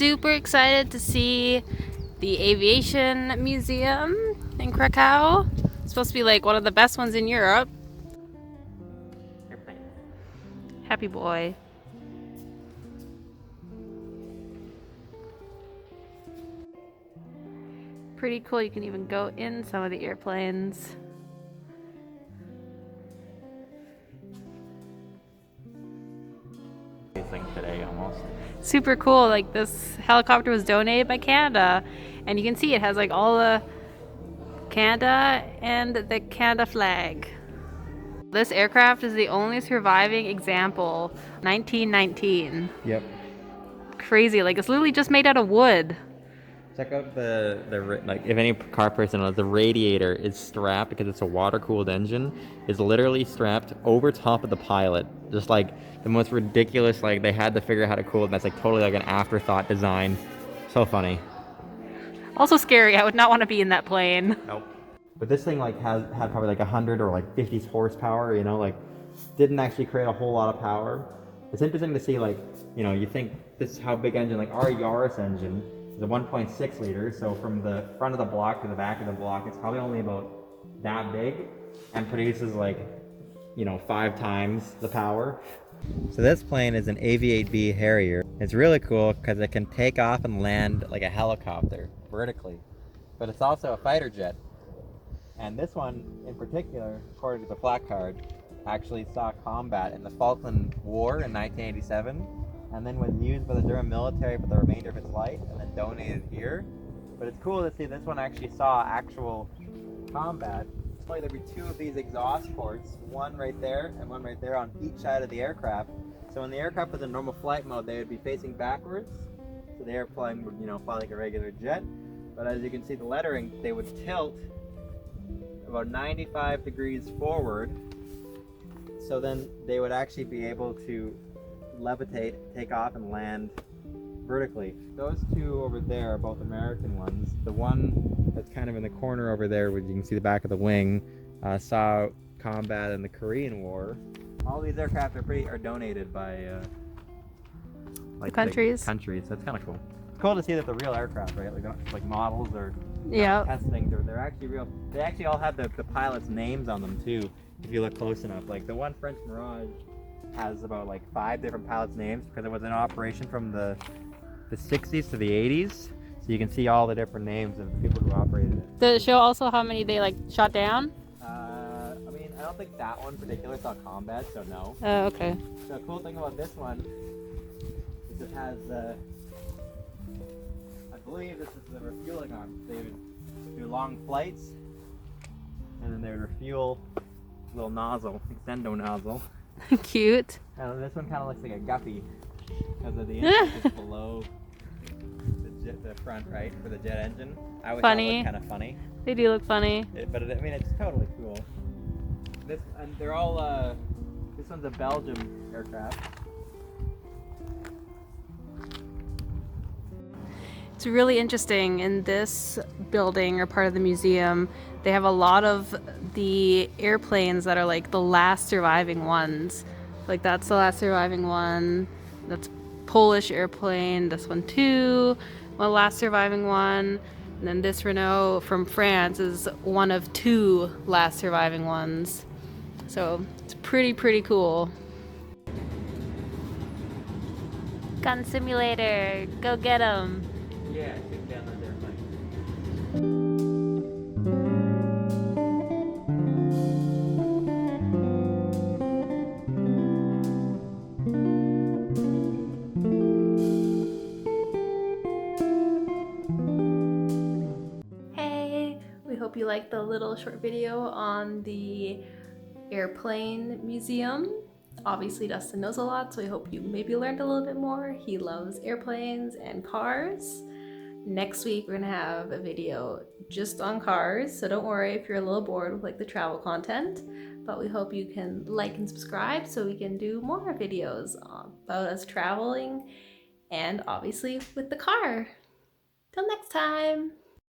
super excited to see the Aviation Museum in Krakow. It's supposed to be like one of the best ones in Europe. Airplane. Happy boy. Pretty cool, you can even go in some of the airplanes. Today almost. Super cool, like this helicopter was donated by Canada, and you can see it has like all the Canada and the Canada flag. This aircraft is the only surviving example, 1919. Yep. Crazy, like it's literally just made out of wood. Check out the like if any car person knows, the radiator is strapped because it's a water-cooled engine. Is literally strapped over top of the pilot. Just like the most ridiculous. Like they had to figure out how to cool it. And that's like totally like an afterthought design. So funny. Also scary. I would not want to be in that plane. Nope. But this thing like had probably like 100 or like 50 horsepower. You know, like didn't actually create a whole lot of power. It's interesting to see like you think this is how big engine like our Yaris engine. The 1.6 liters, so from the front of the block to the back of the block, it's probably only about that big and produces like, 5 times the power. So this plane is an Aviate-B Harrier. It's really cool because it can take off and land like a helicopter vertically, but it's also a fighter jet. And this one in particular, according to the placard, actually saw combat in the Falkland War in 1987. And then was used by the German military for the remainder of its life and then donated here. But it's cool to see this one actually saw actual combat. It's funny, there'd be 2 of these exhaust ports, one right there and one right there on each side of the aircraft. So when the aircraft was in normal flight mode, they would be facing backwards. So the airplane would, fly like a regular jet. But as you can see the lettering, they would tilt about 95 degrees forward. So then they would actually be able to levitate, take off, and land vertically. Those 2 over there are both American ones. The one that's kind of in the corner over there, where you can see the back of the wing, saw combat in the Korean War. All these aircraft are donated by like countries. So it's kind of cool. It's cool to see that the real aircraft, right? Like models or testing. They're actually real. They actually all have the pilots' names on them too. If you look close enough, like the one French Mirage has about like 5 different pilots' names because it was in operation from the 60s to the 80s. So you can see all the different names of the people who operated it. Does it show also how many they like shot down? I mean, I don't think that one in particular saw combat, so no. Oh, okay. The cool thing about this one is it has I believe this is the refueling arm. They would do long flights and then they would refuel a little nozzle, extendo nozzle. Cute. This one kind of looks like a guppy because of the engine just below the front, right, for the jet engine. I always thought it looked kind of funny. They do look funny. But I mean, it's totally cool. And they're all. This one's a Belgium aircraft. It's really interesting. In this building or part of the museum, they have a lot of the airplanes that are like the last surviving ones. Like that's the last surviving one. That's Polish airplane. This one too. One last surviving one. And then this Renault from France is one of 2 last surviving ones. So it's pretty cool. Gun simulator. Go get 'em. Yeah, shoot down those airplanes. Hope you liked the little short video on the airplane museum. Obviously Dustin knows a lot, so I hope you maybe learned a little bit more. He loves airplanes and cars. Next week we're gonna have a video just on cars, so don't worry if you're a little bored with like the travel content, but we hope you can like and subscribe so we can do more videos about us traveling and obviously with the car. Till next time.